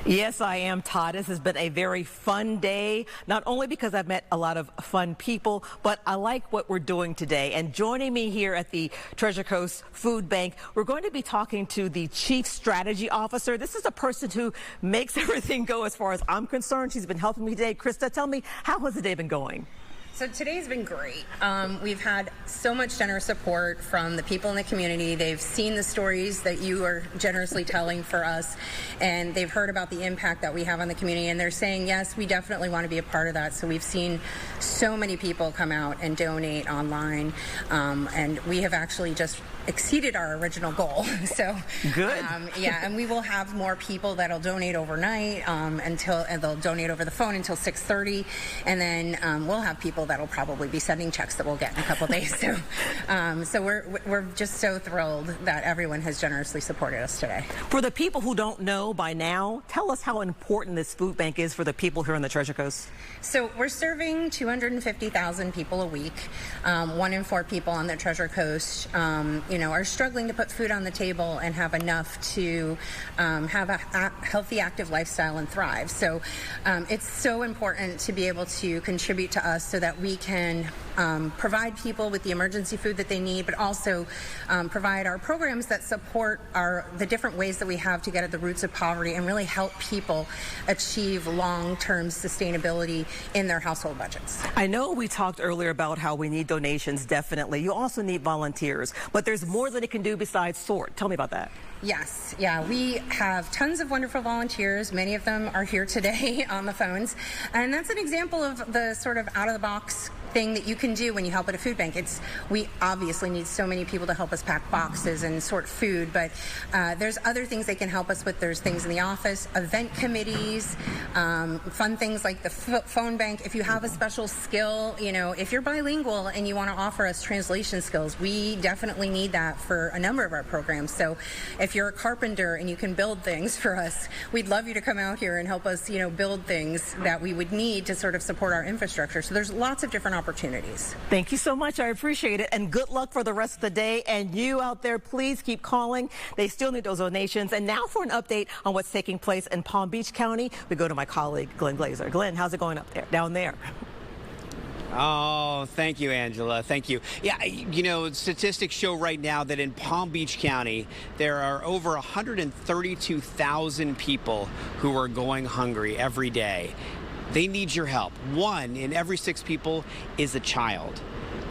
Yes, I am, Todd. This has been a very fun day, not only because I've met a lot of fun people, but I like what we're doing today. And joining me here at the Treasure Coast Food Bank, we're going to be talking to the Chief Strategy Officer. This is a person who makes everything go as far as I'm concerned. She's been helping me today. Krista, tell me, how has the day been going? So today's been great. We've had so much generous support from the people in the community. They've seen the stories that you are generously telling for us, and they've heard about the impact that we have on the community, and they're saying, yes, we definitely want to be a part of that. So we've seen so many people come out and donate online, and we have actually just exceeded our original goal. So good. Yeah, and we will have more people that'll donate overnight and they'll donate over the phone until 6:30, and then we'll have people that'll probably be sending checks that we'll get in a couple days. So we're just so thrilled that everyone has generously supported us today. For the people who don't know by now, tell us how important this food bank is for the people here on the Treasure Coast. So we're serving 250,000 people a week. 1 in 4 people on the Treasure Coast are struggling to put food on the table and have enough to have a healthy, active lifestyle and thrive. So it's so important to be able to contribute to us so that we can provide people with the emergency food that they need, but also provide our programs that support the different ways that we have to get at the roots of poverty and really help people achieve long-term sustainability in their household budgets. I know we talked earlier about how we need donations, definitely. You also need volunteers, but there's more that it can do besides sort. Tell me about that. Yes, yeah, we have tons of wonderful volunteers. Many of them are here today on the phones, and that's an example of the sort of out-of-the-box thing that you can do when you help at a food bank. We obviously need so many people to help us pack boxes and sort food, but there's other things they can help us with. There's things in the office, event committees, fun things like the phone bank. If you have a special skill, if you're bilingual and you want to offer us translation skills, we definitely need that for a number of our programs. So if you're a carpenter and you can build things for us, we'd love you to come out here and help us, build things that we would need to sort of support our infrastructure. So there's lots of different opportunities. Thank you so much. I appreciate it. And good luck for the rest of the day. And you out there, please keep calling. They still need those donations. And now for an update on what's taking place in Palm Beach County, we go to my colleague, Glenn Glazer. Glenn, how's it going up there, down there? Oh, thank you, Angela. Thank you. Yeah, statistics show right now that in Palm Beach County, there are over 132,000 people who are going hungry every day. They need your help. 1 in every 6 people is a child.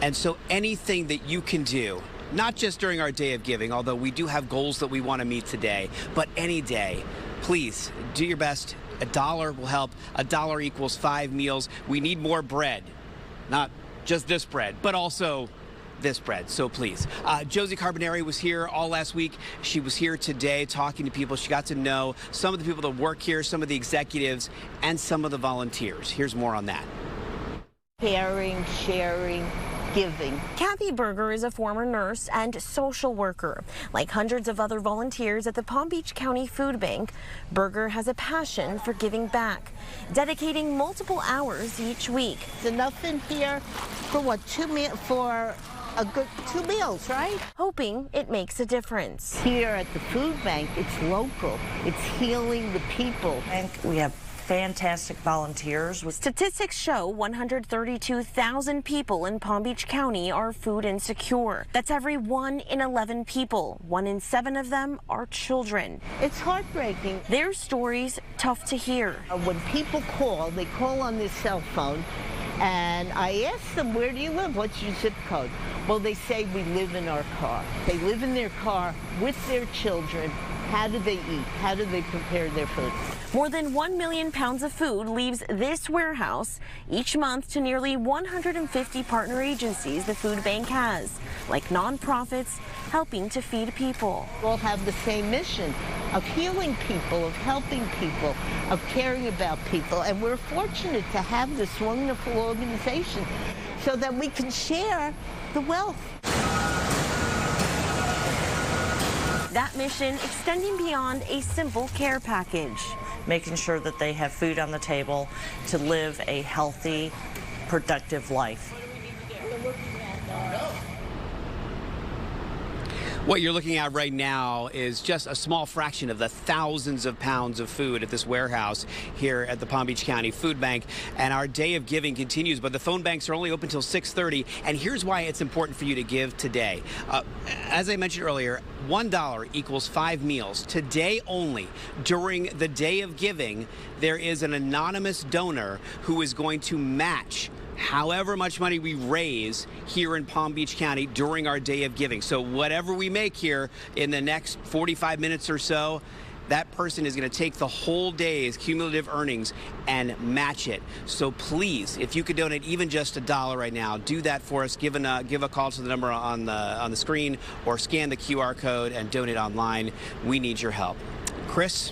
And so anything that you can do, not just during our day of giving, although we do have goals that we want to meet today, but any day, please do your best. $1 will help. $1 equals 5 meals. We need more bread. Not just this bread, but also this bread. So please. Josie Carbonari was here all last week. She was here today talking to people. She got to know some of the people that work here, some of the executives, and some of the volunteers. Here's more on that. Caring, sharing, giving. Kathy Berger is a former nurse and social worker. Like hundreds of other volunteers at the Palm Beach County Food Bank, Berger has a passion for giving back, dedicating multiple hours each week. There's enough in here for what, for a good 2 meals, right? Hoping it makes a difference. Here at the food bank, it's local. It's healing the people. And we have fantastic volunteers. Statistics show 132,000 people in Palm Beach County are food insecure. That's every 1 in 11 people. 1 in 7 of them are children. It's heartbreaking. Their stories tough to hear. When people call, they call on their cell phone, and I ask them, where do you live? What's your zip code? Well, they say we live in our car. They live in their car with their children. How do they eat? How do they prepare their food? More than 1 million pounds of food leaves this warehouse each month to nearly 150 partner agencies the food bank has, like nonprofits helping to feed people. We all have the same mission of healing people, of helping people, of caring about people, and we're fortunate to have this wonderful organization so that we can share the wealth. That mission extending beyond a simple care package. Making sure that they have food on the table to live a healthy, productive life. What you're looking at right now is just a small fraction of the thousands of pounds of food at this warehouse here at the Palm Beach County Food Bank. And our day of giving continues, but the phone banks are only open until 6:30. And here's why it's important for you to give today. As I mentioned earlier, $1 equals 5 meals. Today only, during the day of giving, there is an anonymous donor who is going to match however much money we raise here in Palm Beach County during our day of giving. So whatever we make here in the next 45 minutes or so, that person is going to take the whole day's cumulative earnings and match it. So please, if you could donate even just $1 right now, do that for us. Give a call to the number on the screen or scan the QR code and donate online. We need your help. Chris?